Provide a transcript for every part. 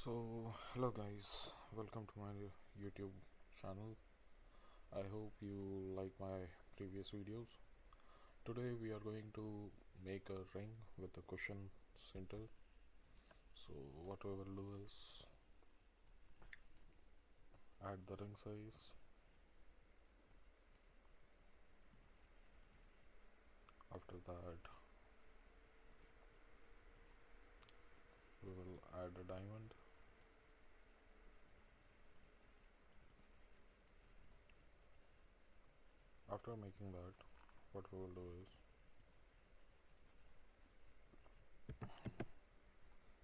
So, hello guys, welcome to my YouTube channel. I hope you like my previous videos. Today we are going to make a ring with a cushion center. So, what we will do is add the ring size. After that, we will add a diamond. After making that, what we will do is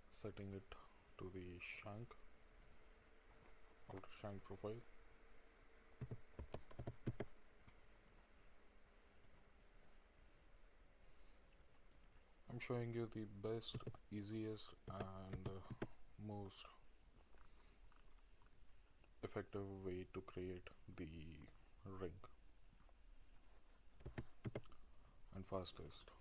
setting it to the shank, outer shank profile. I'm showing you the best, easiest and most effective way to create the ring and fastest.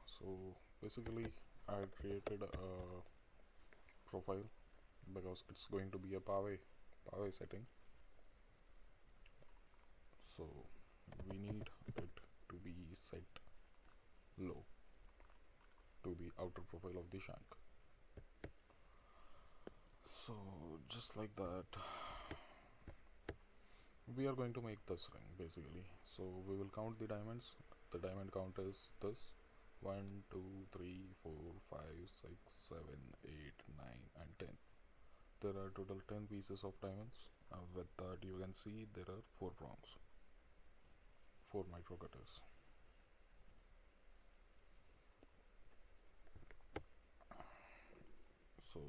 So basically I created a profile because it's going to be a pave setting, so we need it to be set low to the outer profile of the shank. So just like that we are going to make this ring basically. So we will count the diamonds. The diamond count is this: 1 2 3 4 5 6 7 8 9 and 10. There are total 10 pieces of diamonds. With that you can see there are 4 prongs, 4 micro cutters. So,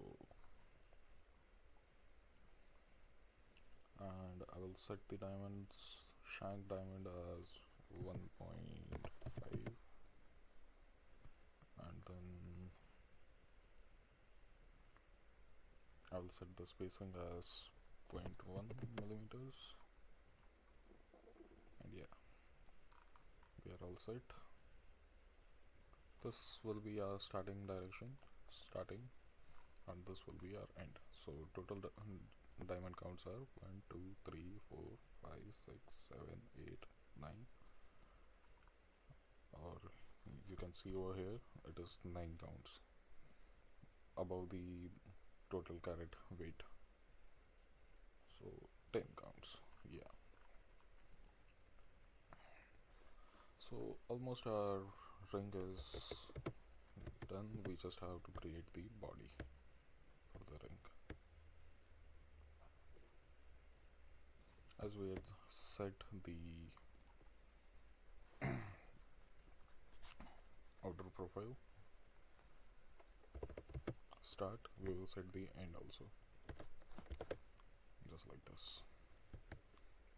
and I will set the diamonds, shank diamond as 1.5, and then I will set the spacing as 0.1 millimeters, and yeah, we are all set. This will be our starting direction, and this will be our end. So total diamond counts are 1 2 3 4 5 6 7 8 9, or you can see over here it is 9 counts above the total carat weight, so 10 counts. Yeah, so almost our ring is done. We just have to create the body for the ring. As we had set the outer profile start, we will set the end also, just like this.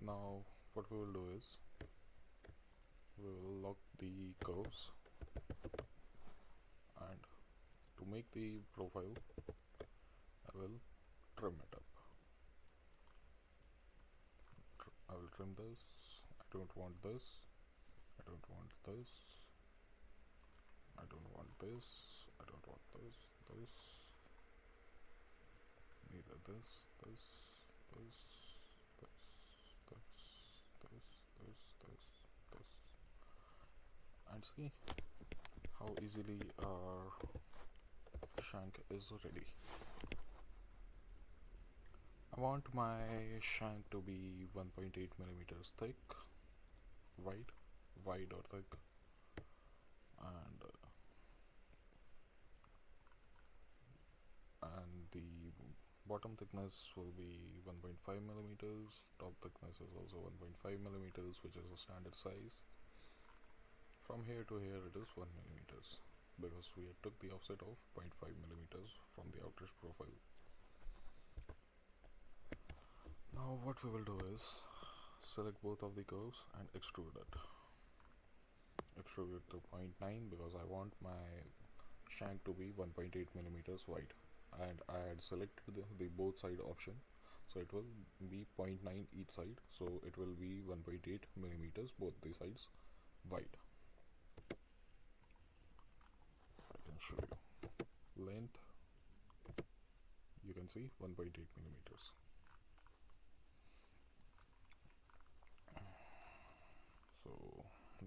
Now what we will do is we will lock the curves, and to make the profile I will trim it up. I will trim this. I don't want this, I don't want this, I don't want this, I don't want this, neither this, this, this, and see how easily our shank is ready. I want my shank to be 1.8 millimeters thick, wide or thick, and the bottom thickness will be 1.5 millimeters. Top thickness is also 1.5 millimeters, which is a standard size. From here to here it is 1 millimeters because we took the offset of 0.5 millimeters from the outer profile. Now what we will do is select both of the curves and extrude it. Extrude it to 0.9 because I want my shank to be 1.8 millimeters wide. and I had selected the both side option, so it will be 0.9 each side, so it will be 1.8 millimeters both the sides wide. I can show you length, you can see 1.8 millimeters. So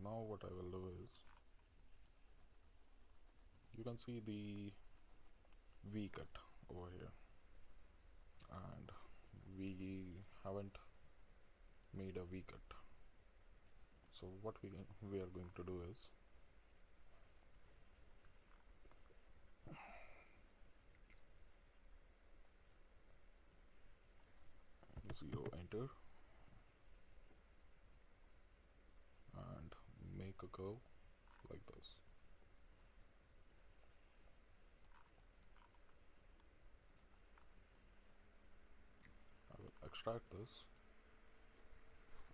now what I will do is, you can see the V cut over here, and we haven't made a V cut. So what we are going to do is, 0 enter and make a curve like this. I will extract this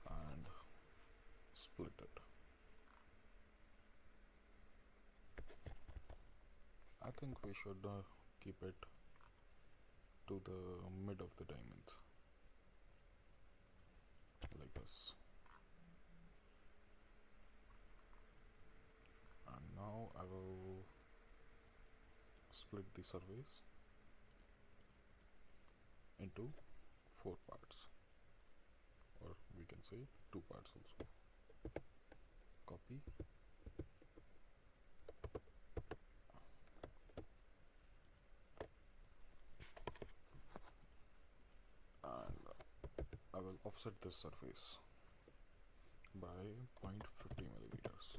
and split it. I think we should keep it to the mid of the diamond, like this. And now I will split the surface into 4 parts, or we can say 2 parts also. Copy, and I will offset this surface by 0.50 millimeters.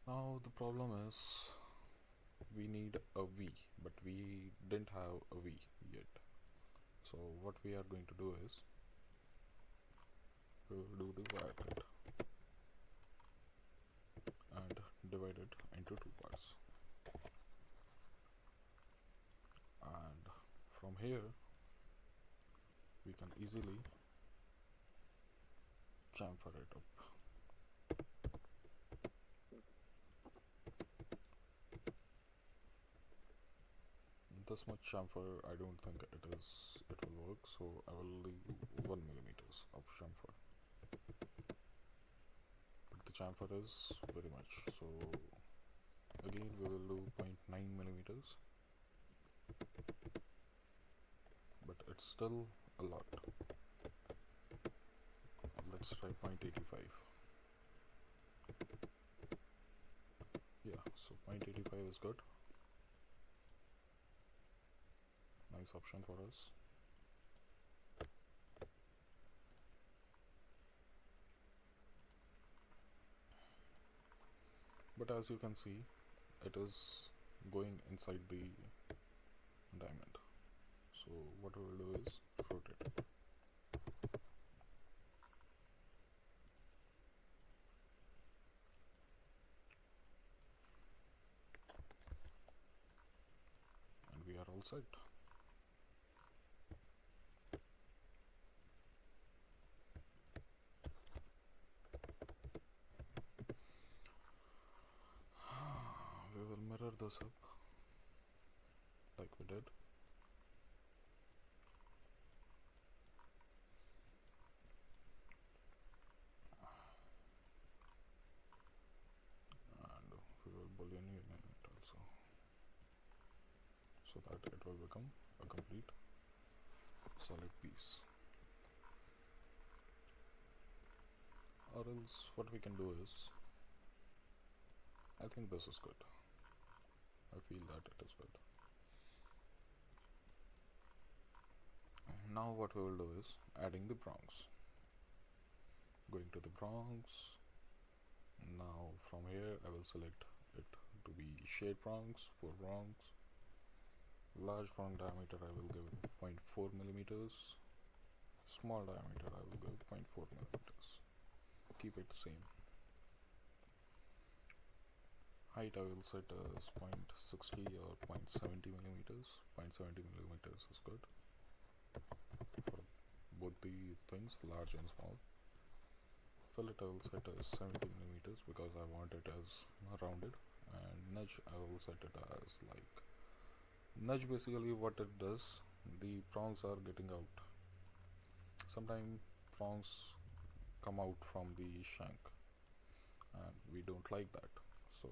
Now the problem is, we need a V, but we didn't have a V yet. So what we are going to do is, we will do the wire cut and divide it into 2 parts. And from here we can easily chamfer it up. This much chamfer, I don't think it will work, so I will leave 1 millimeters of chamfer. But the chamfer is very much, so again we will do 0.9 millimeters, but it's still a lot. Let's try 0.85. Yeah, so 0.85 is good. Nice option for us. But as you can see, it is going inside the diamond. So what we will do is rotate it. And we are all set. We will mirror this up like we did. And we will boolean union it also, so that it will become a complete solid piece. Or else what we can do is, I think this is good. I feel that it is good. Now what we will do is adding the prongs. Going to the prongs. Now from here I will select it to be shade prongs, 4 prongs. Large prong diameter I will give 0.4 millimeters. Small diameter I will give 0.4 millimeters. Keep it same. Height I will set as 0.60 or 0.70 millimeters. 0.70 millimeters is good for both the things, large and small. Fillet I will set as 70 millimeters because I want it as rounded, and nudge I will set it as like Nudge basically what it does, the prongs are getting out. Sometimes prongs come out from the shank and we don't like that. So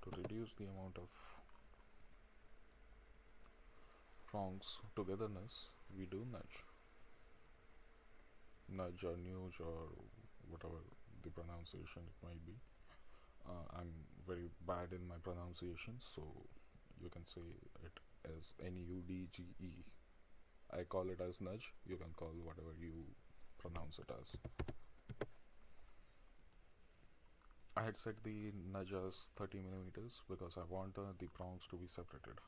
to reduce the amount of prongs togetherness, we do nudge. Nudge or nudge or whatever the pronunciation it might be. I'm very bad in my pronunciation, so you can say it as N-U-D-G-E. I call it as nudge, you can call whatever you pronounce it as. I had set the nudge as 30 millimeters because I want the prongs to be separated.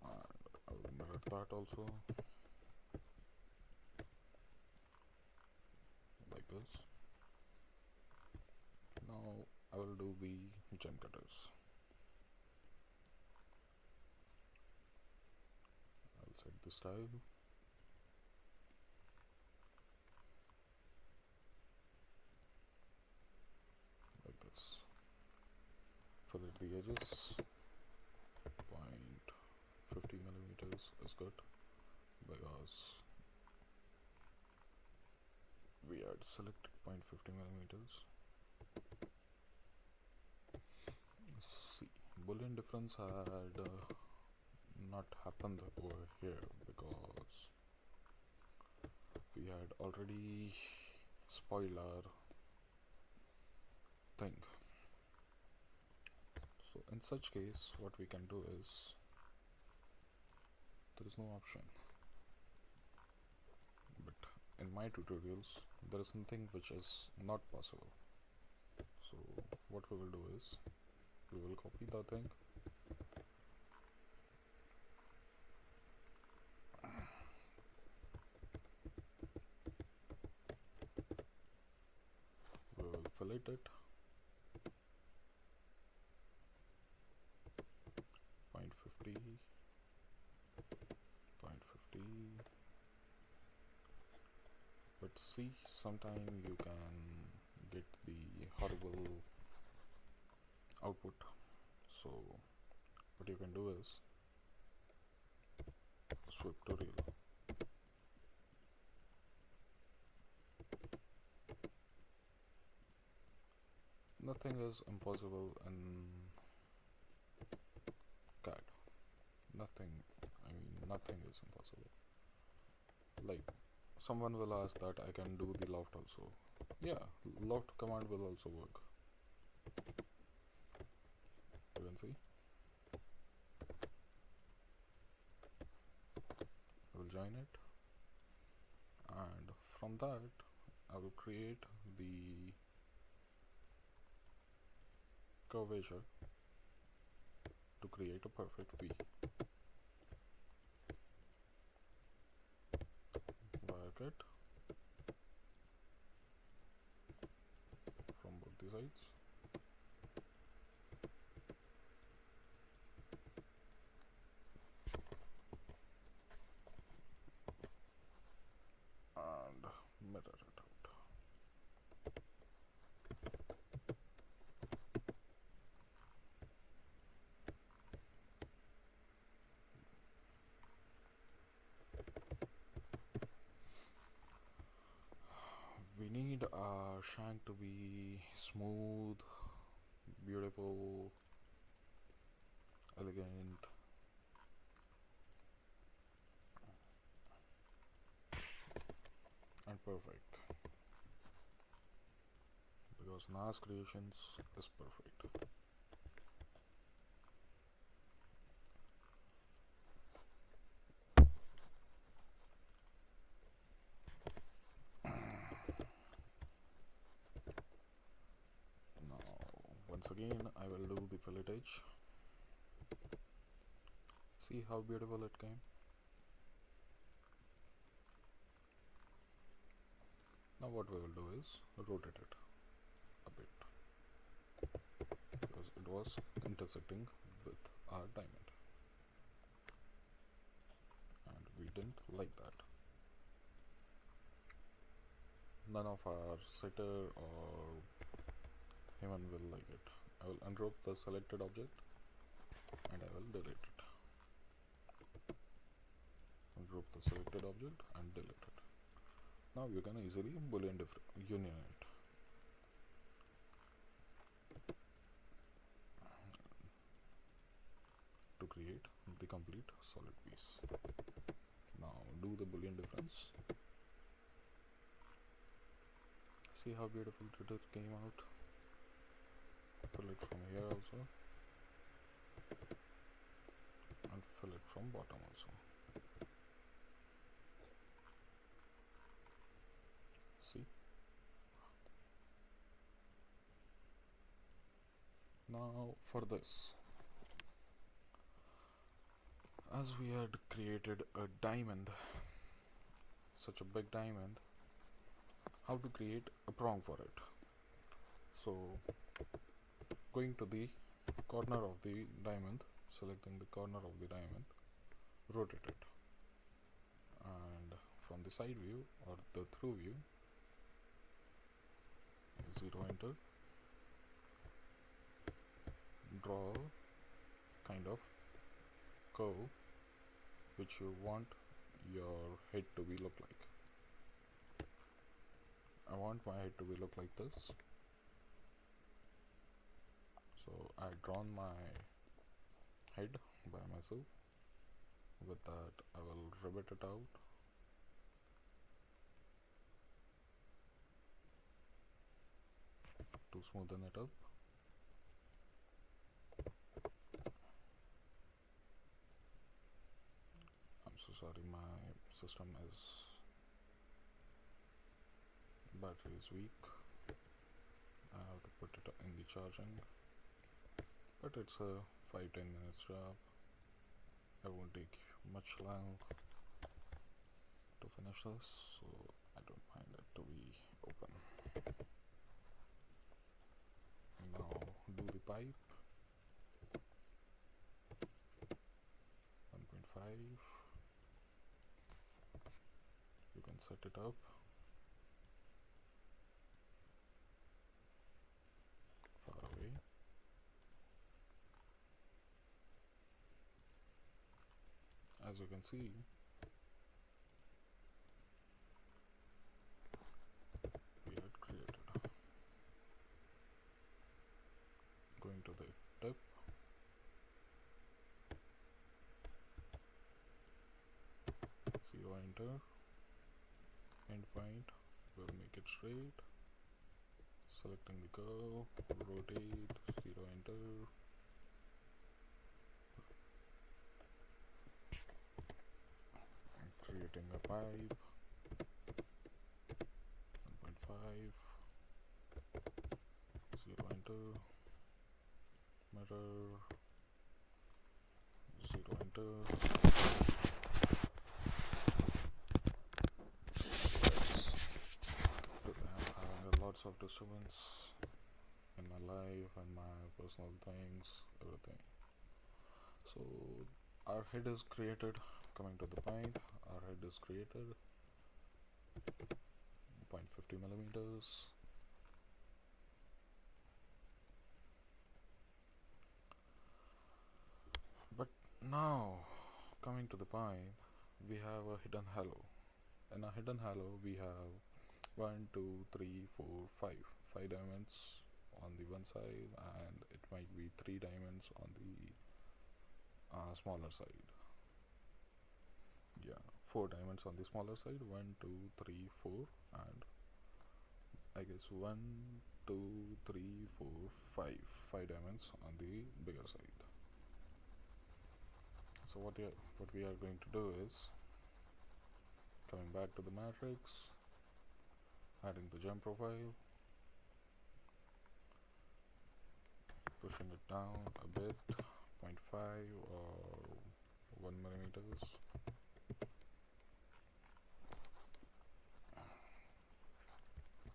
And I will mirror that also, like this. Now I will do the gem cutters. I'll set the style. Like this. Fillet the edges. 0.50 millimeters is good because we had selected 0.50 millimeters. See, Boolean difference had not happened over here because we had already spoiled our thing. So in such case, what we can do is, there is no option, but in my tutorials there is something which is not possible. So what we will do is, we will copy the thing, we will fillet it, 0.50, 0.50. But see, sometime you can get the horrible output. So what you can do is swip tutorial. Nothing is impossible in CAD. Nothing, I mean nothing is impossible. Like, someone will ask that I can do the loft also. Yeah, loft command will also work. You can see. I will join it, and from that I will create the curvature to create a perfect V. Bracket from both the sides. And mirror it out. We need our shank to be smooth, beautiful, elegant, and perfect, because Nas Creations is perfect. Once again I will do the fillet edge. See how beautiful it came. Now what we will do is rotate it a bit because it was intersecting with our diamond and we didn't like that. None of our setter or human will like it. I will ungroup the selected object and I will delete it. Ungroup the selected object and delete it. Now you can easily boolean union it. To create the complete solid piece. Now do the boolean difference. See how beautiful it came out. Fill it from here also, and fill it from bottom also. See? Now for this, as we had created a diamond, such a big diamond, how to create a prong for it? So going to the corner of the diamond, selecting the corner of the diamond, rotate it, and from the side view or the through view, 0 enter, draw kind of curve which you want your head to be look like. I want my head to be look like this. So I've drawn my head by myself. With that I will rivet it out. To smoothen it up. I'm so sorry, my system is battery is weak. I have to put it in the charging, but it's a 5-10 minutes job. I won't take much long to finish this, so I don't mind it to be open. Now do the pipe 1.5. You can set it up. Far away. As you can see, we had created. Going to the tip, zero enter, endpoint, we'll make it straight, selecting the curve, rotate, 0 enter, and creating a pipe, 1.5, 0 enter, mirror, 0 enter. Lots of disturbance in my life and my personal things, everything. So our head is created. Coming to the point, our head is created 0.50 millimeters. But now coming to the point, we have a hidden halo. In a hidden halo we have 1, 2, 3, 4, 5 diamonds on the one side, and it might be 3 diamonds on the smaller side. Yeah, 4 diamonds on the smaller side, 1, 2, 3, 4, and I guess 1, 2, 3, 4, 5 diamonds on the bigger side. So what we are going to do is, coming back to the matrix, adding the gem profile, pushing it down a bit, 0.5 or 1 millimeters.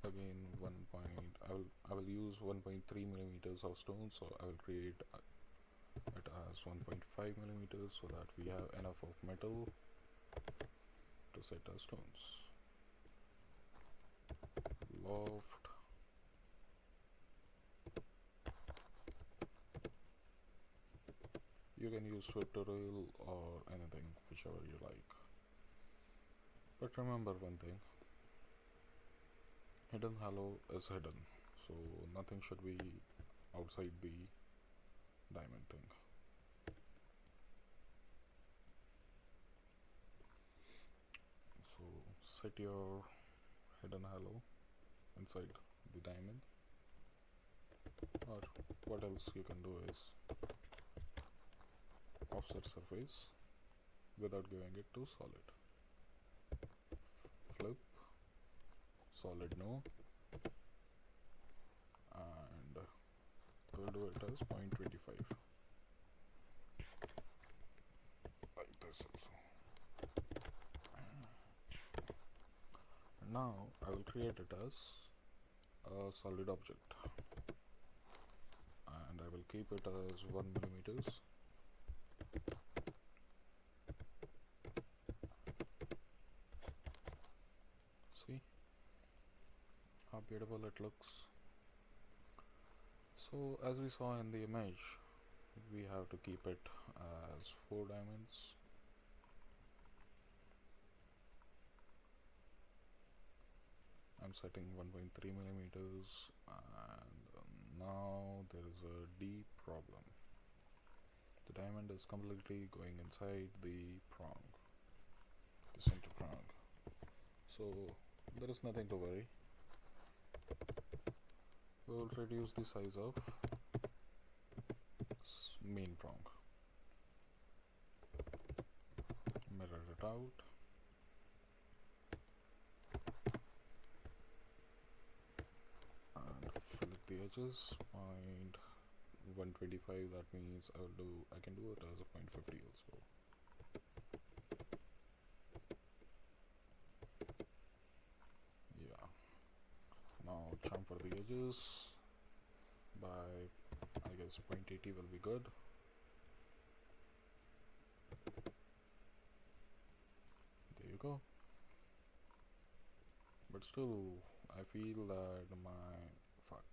Again, I will use 1.3 millimeters of stone, so I will create it as 1.5 millimeters so that we have enough of metal to set our stones. Loft, can use tutorial or anything, whichever you like. But remember one thing, hidden halo is hidden, so nothing should be outside the diamond thing. So set your hidden halo inside the diamond, or what else you can do is offset surface without giving it to solid. Flip, solid no, and we'll do it as 0.25 like this also. Now I will create it as a solid object, and I will keep it as 1 millimeters. See how beautiful it looks. So as we saw in the image, we have to keep it as 4 diamonds. I'm setting 1.3 millimeters, and now there is a deep problem. The diamond is completely going inside the prong, the center prong. So there is nothing to worry. We will reduce the size of main prong. Mirror it out. And fillet the edges. 125, that means I can do it as a 0.50 also. Yeah. Now chamfer the edges by, I guess 0.80 will be good. There you go. But still, I feel that fuck.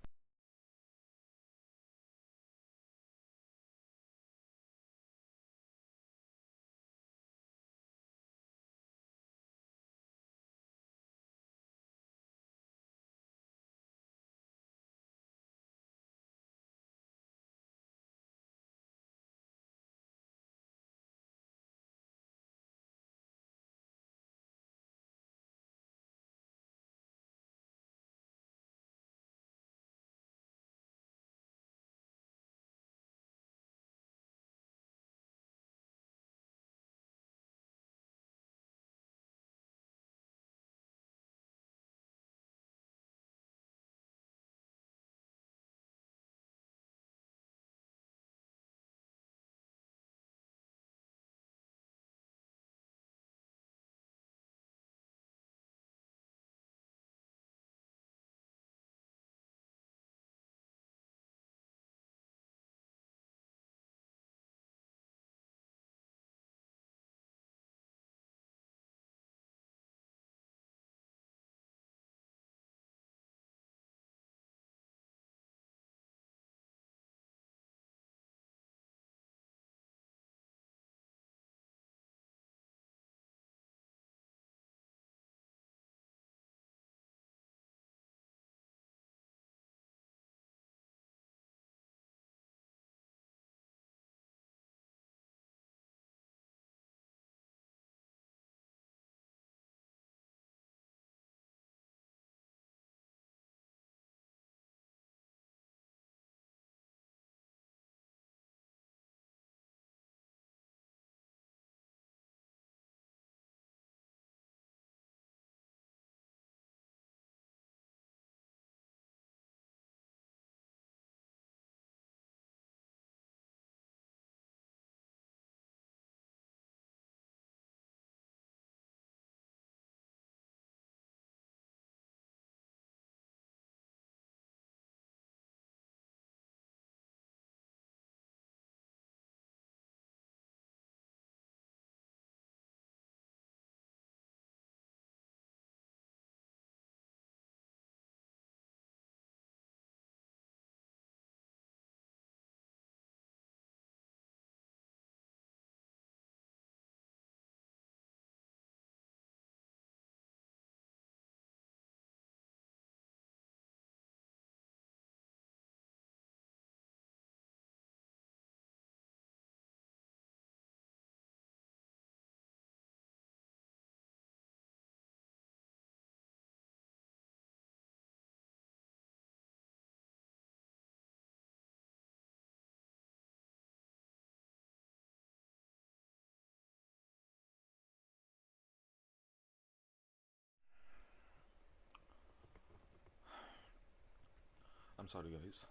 sorry guys.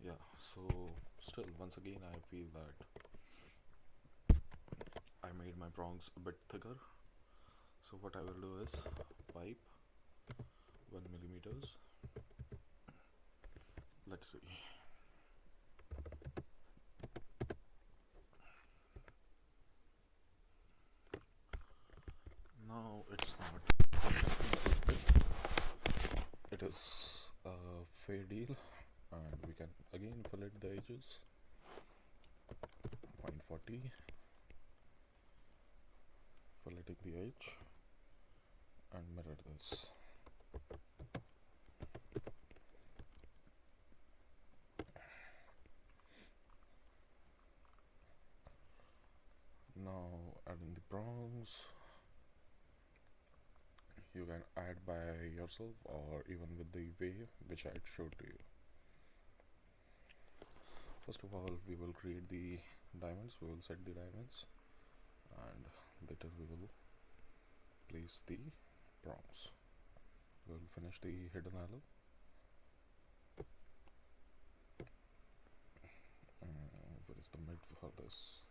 Yeah, so still once again I feel that I made my prongs a bit thicker. So what I will do is pipe 1 millimeters. Let's see. Now it's not, it is a fair deal, and we can again fillet the edges. 0.40, filleting the edge, and mirror this. Now adding the prongs, you can add by yourself or even with the way which I showed to you. First of all, we will create the diamonds, we will set the diamonds, and later we will place the prongs. We will finish the hidden halo. Where is the mid for this?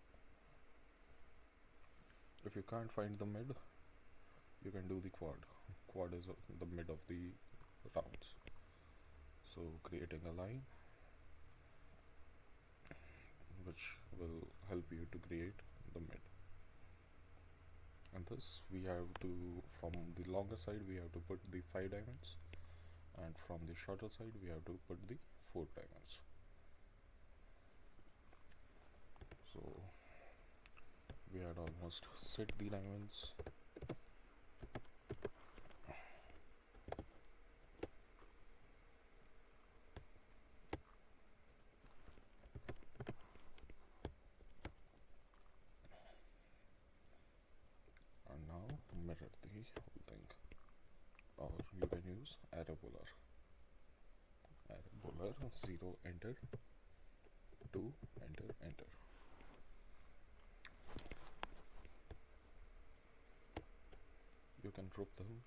If you can't find the mid, you can do the quad. Quad is the mid of the rounds. So creating a line which will help you to create the mid. And this we have to, from the longer side we have to put the 5 diamonds, and from the shorter side we have to put the 4 diamonds. So we had almost set the diamonds. And now mirror the whole thing, or you can use arrow puller. 0, enter, 2, enter, enter. You can group them.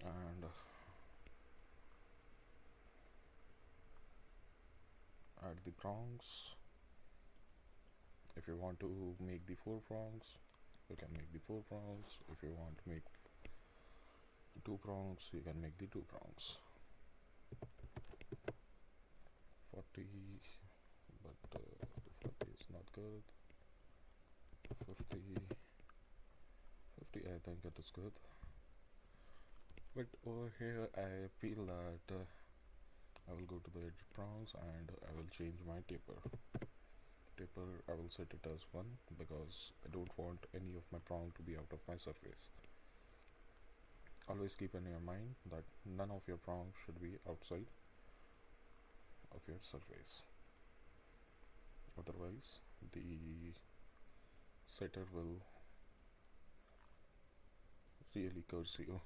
And add the prongs. If you want to make the 4 prongs, you can make the 4 prongs. If you want to make 2 prongs, you can make the 2 prongs. 40, but 40 is not good. 50, I think it is good. But over here I feel that I will go to the edge prongs and I will change my taper. I will set it as 1 because I don't want any of my prong to be out of my surface. Always keep in your mind that none of your prongs should be outside of your surface. Otherwise the setter will really curse you.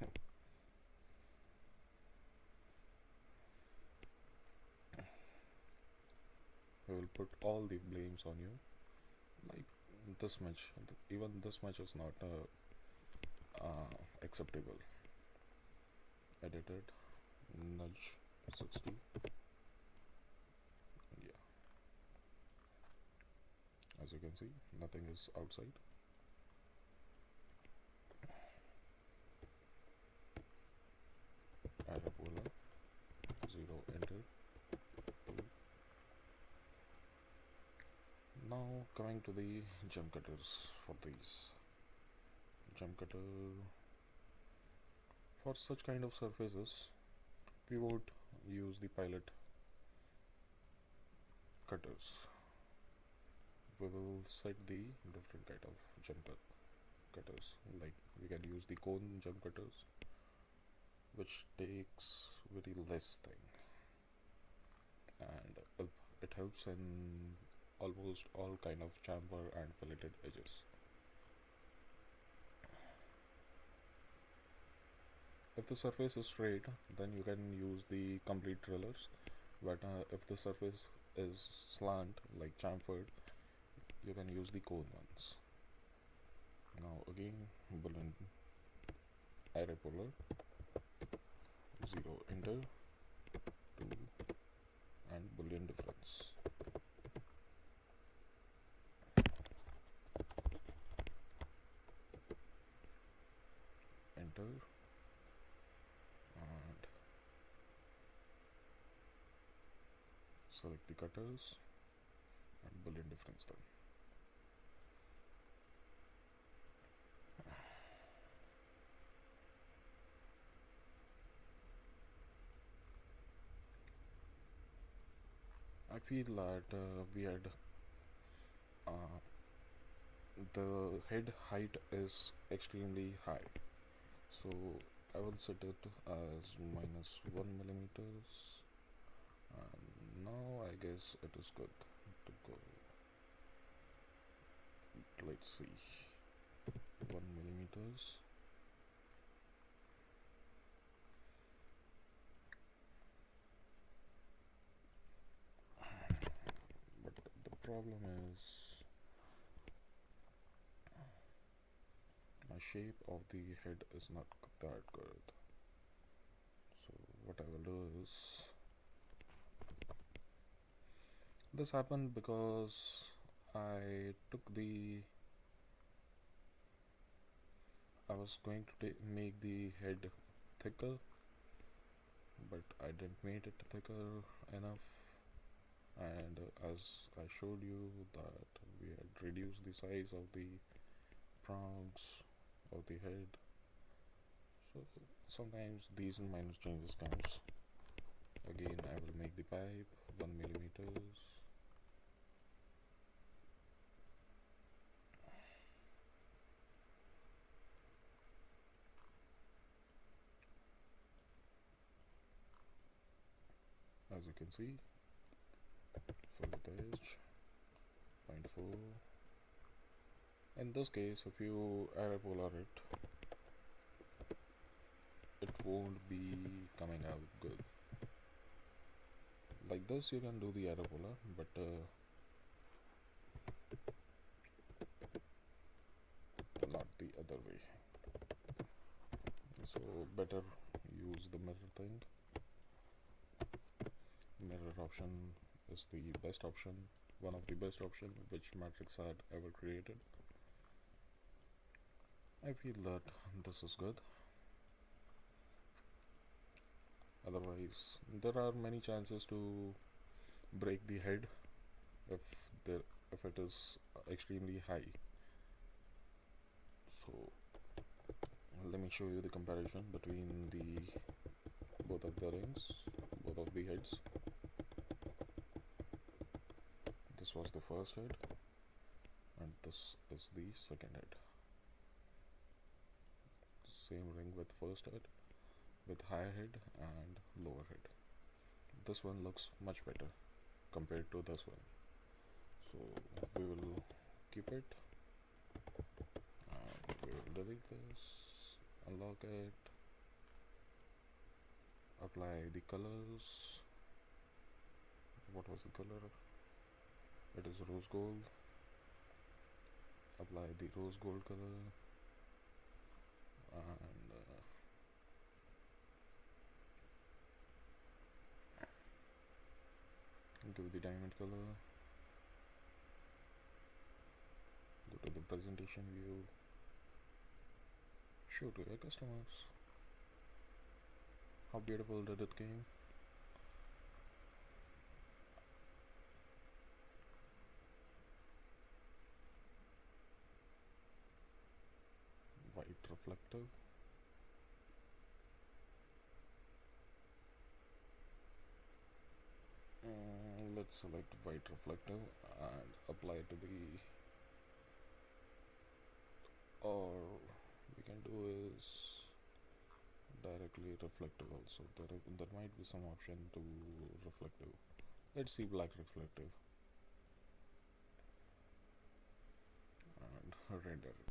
I will put all the blames on you, like this much. Even this much is not acceptable. Edited, nudge 60. Yeah, as you can see, nothing is outside. Add a polar, 0, enter. Now coming to the jump cutters for these. Jump cutter, for such kind of surfaces we would use the pilot cutters. We will set the different kind of jump cutters, like we can use the cone jump cutters, which takes very less thing, and it helps in almost all kind of chamfer and filleted edges. If the surface is straight, then you can use the complete drillers, but if the surface is slant like chamfered, you can use the cone ones. Now again, boolean array polar 0 enter 2 and boolean difference. Enter and select the cutters and boolean difference then. I feel that we had the head height is extremely high, so I will set it as -1 millimeters, and now I guess it is good to go. Let's see, 1 millimeters. But the problem is my shape of the head is not that good. So what I will do is, this happened because I was going to make the head thicker, but I didn't make it thicker enough, and as I showed you that we had reduced the size of the prongs of the head, so sometimes these and minor changes comes. Again, I will make the pipe 1 millimeters. As you can see, fill the edge 0.4. In this case, if you array polar it won't be coming out good. Like this you can do the array polar, but not the other way. So better use the mirror thing. Mirror option is the best option, one of the best option which Matrix had ever created. I feel that this is good. Otherwise, there are many chances to break the head if it is extremely high. So let me show you the comparison between both of the rings, both of the heads. This was the first head, and this is the second head. Same ring with first head, with higher head and lower head. This one looks much better compared to this one, so we will keep it and we will delete this, unlock it, apply the colors. What was the color? It is rose gold. Apply the rose gold color and give the diamond color. Go to the presentation view, show to your customers. How beautiful did it came? White reflective. Let's select white reflective and apply it to the, or we can do is directly reflective also. There might be some option to reflective. Let's see black reflective and render it.